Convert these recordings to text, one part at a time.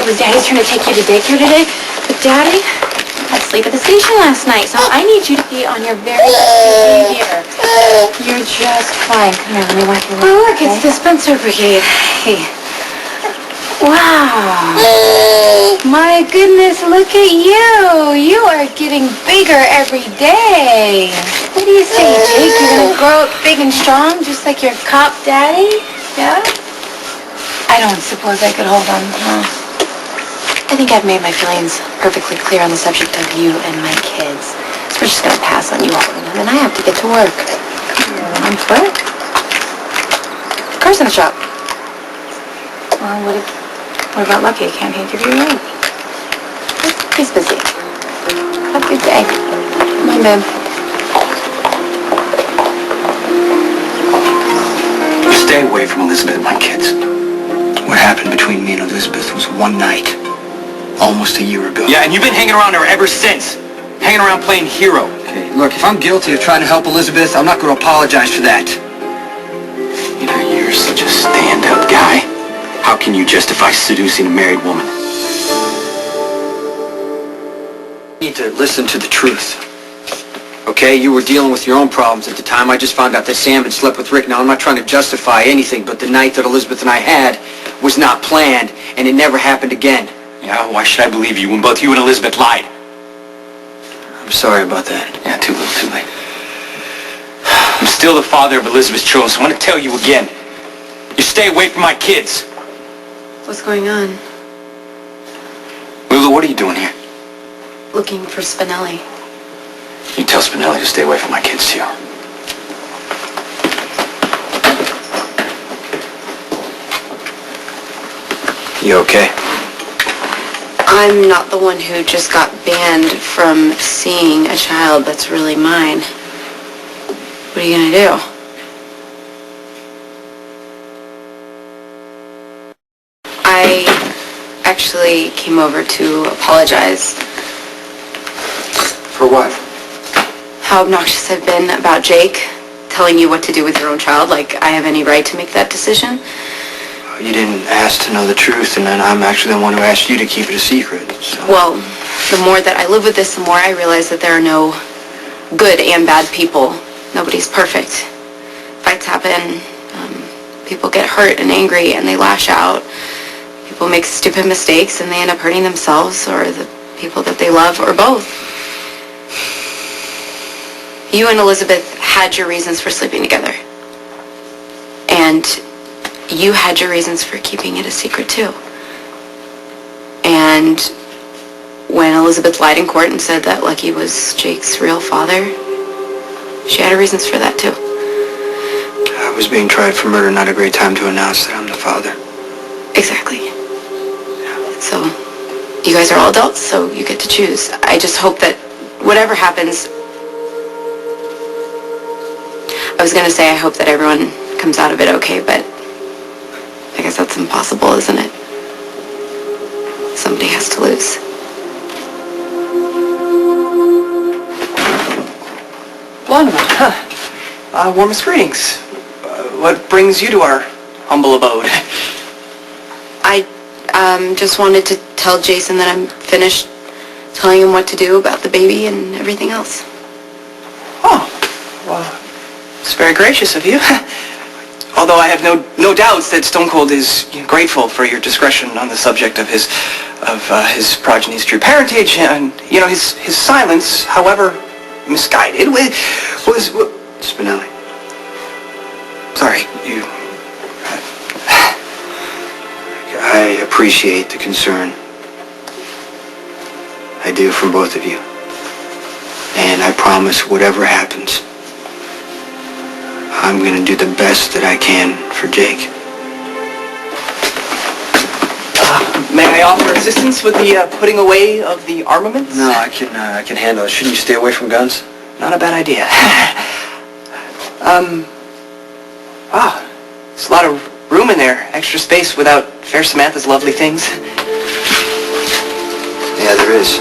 it was Daddy's turn to take you to daycare today, but Daddy had to sleep at the station last night, so I need you to be on your very best behavior. You're just fine. Come here, let me wipe your leg. Oh, look, okay? It's the Spencer Brigade. Hey. Wow. My goodness, look at you. You are getting bigger every day. What do you say, Jake? You're going to grow up big and strong, just like your cop daddy? Yeah? I don't suppose I could hold on, huh? I think I've made my feelings perfectly clear on the subject of you and my kids. So we're just going to pass on you all, and then I have to get to work. On foot? Car's in the shop. Well, what about Lucky? Can't he give you a ride? He's busy. Have a good day. Come on, babe. You stay away from Elizabeth and my kids. What happened between me and Elizabeth was one night. Almost a year ago. Yeah, and you've been hanging around her ever since. Hanging around playing hero. Okay, look, if I'm guilty of trying to help Elizabeth, I'm not going to apologize for that. You know, you're such a stand-up guy. How can you justify seducing a married woman? You need to listen to the truth. Okay, you were dealing with your own problems at the time. I just found out that Sam had slept with Rick. Now, I'm not trying to justify anything, but the night that Elizabeth and I had was not planned, and it never happened again. Yeah, why should I believe you when both you and Elizabeth lied? I'm sorry about that. Yeah, too little, too late. I'm still the father of Elizabeth's children, so I want to tell you again. You stay away from my kids. What's going on? Lulu, what are you doing here? Looking for Spinelli. You tell Spinelli to stay away from my kids, too. You okay? I'm not the one who just got banned from seeing a child that's really mine. What are you gonna do? I actually came over to apologize. For what? How obnoxious I've been about Jake telling you what to do with your own child, like I have any right to make that decision. You didn't ask to know the truth, and then I'm actually the one who asked you to keep it a secret. So. Well, the more that I live with this, the more I realize that there are no good and bad people. Nobody's perfect. Fights happen. People get hurt and angry, and they lash out. People make stupid mistakes, and they end up hurting themselves or the people that they love, or both. You and Elizabeth had your reasons for sleeping together. And you had your reasons for keeping it a secret, too. And when Elizabeth lied in court and said that Lucky was Jake's real father, she had her reasons for that, too. I was being tried for murder, not a great time to announce that I'm the father. Exactly. So, you guys are all adults, so you get to choose. I just hope that whatever happens, I was going to say I hope that everyone comes out of it okay, but I guess that's impossible, isn't it? Somebody has to lose. Blonde one, huh? Warmest greetings. What brings you to our humble abode? I just wanted to tell Jason that I'm finished telling him what to do about the baby and everything else. Oh, well, it's very gracious of you. Although I have no doubts that Stone Cold is grateful for your discretion on the subject of his progeny's true parentage, and his silence, however misguided, was Spinelli. Sorry, you. I appreciate the concern. I do, from both of you. And I promise, whatever happens, I'm going to do the best that I can for Jake. May I offer assistance with the putting away of the armaments? No, I can handle it. Shouldn't you stay away from guns? Not a bad idea. Wow, there's a lot of room in there. Extra space without Fair Samantha's lovely things. Yeah, there is.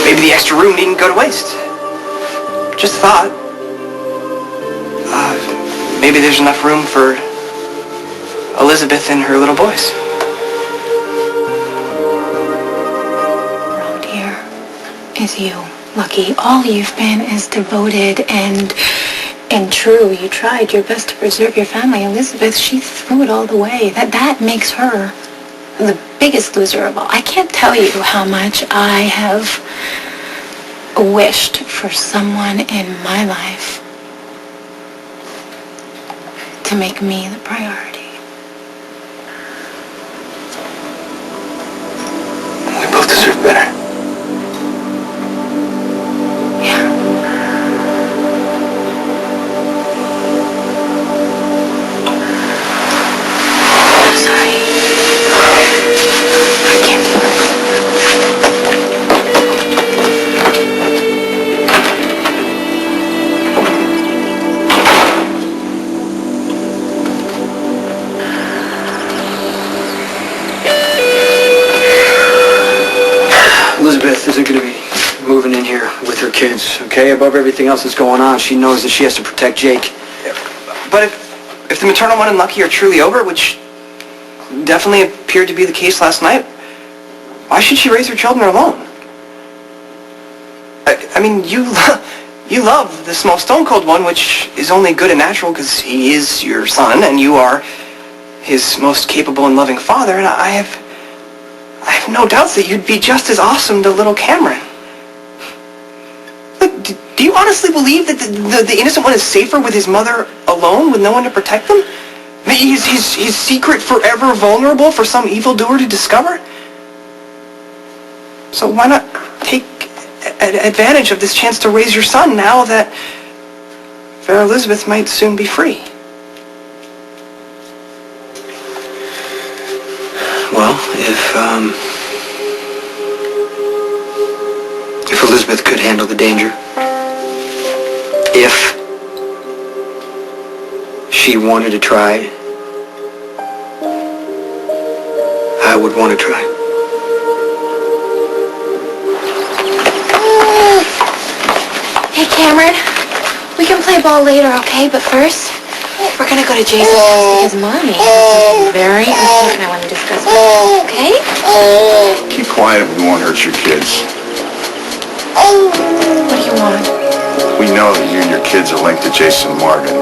Maybe the extra room needn't go to waste. Just a thought. Maybe there's enough room for Elizabeth and her little boys. Around here is you, Lucky. All you've been is devoted and true. You tried your best to preserve your family. Elizabeth, she threw it all away. That makes her the biggest loser of all. I can't tell you how much I have wished for someone in my life to make me the priority. We both deserve better. Yeah. I'm sorry. I can't. Elizabeth isn't going to be moving in here with her kids, okay? Above everything else that's going on, she knows that she has to protect Jake. But if the maternal one and Lucky are truly over, which definitely appeared to be the case last night, why should she raise her children alone? I mean, you love the small Stone Cold one, which is only good and natural because he is your son and you are his most capable and loving father, and I have no doubts that you'd be just as awesome to little Cameron. Look, do you honestly believe that the innocent one is safer with his mother alone, with no one to protect them? I mean, his secret forever vulnerable for some evildoer to discover? So why not take advantage of this chance to raise your son now that fair Elizabeth might soon be free? Well, if Elizabeth could handle the danger, if she wanted to try, I would want to try. Hey, Cameron. We can play ball later, okay? But first, we're gonna go to Jason's house because Mommy has something very important I want to discuss with you, okay? Keep quiet, we won't hurt your kids. What do you want? We know that you and your kids are linked to Jason Morgan.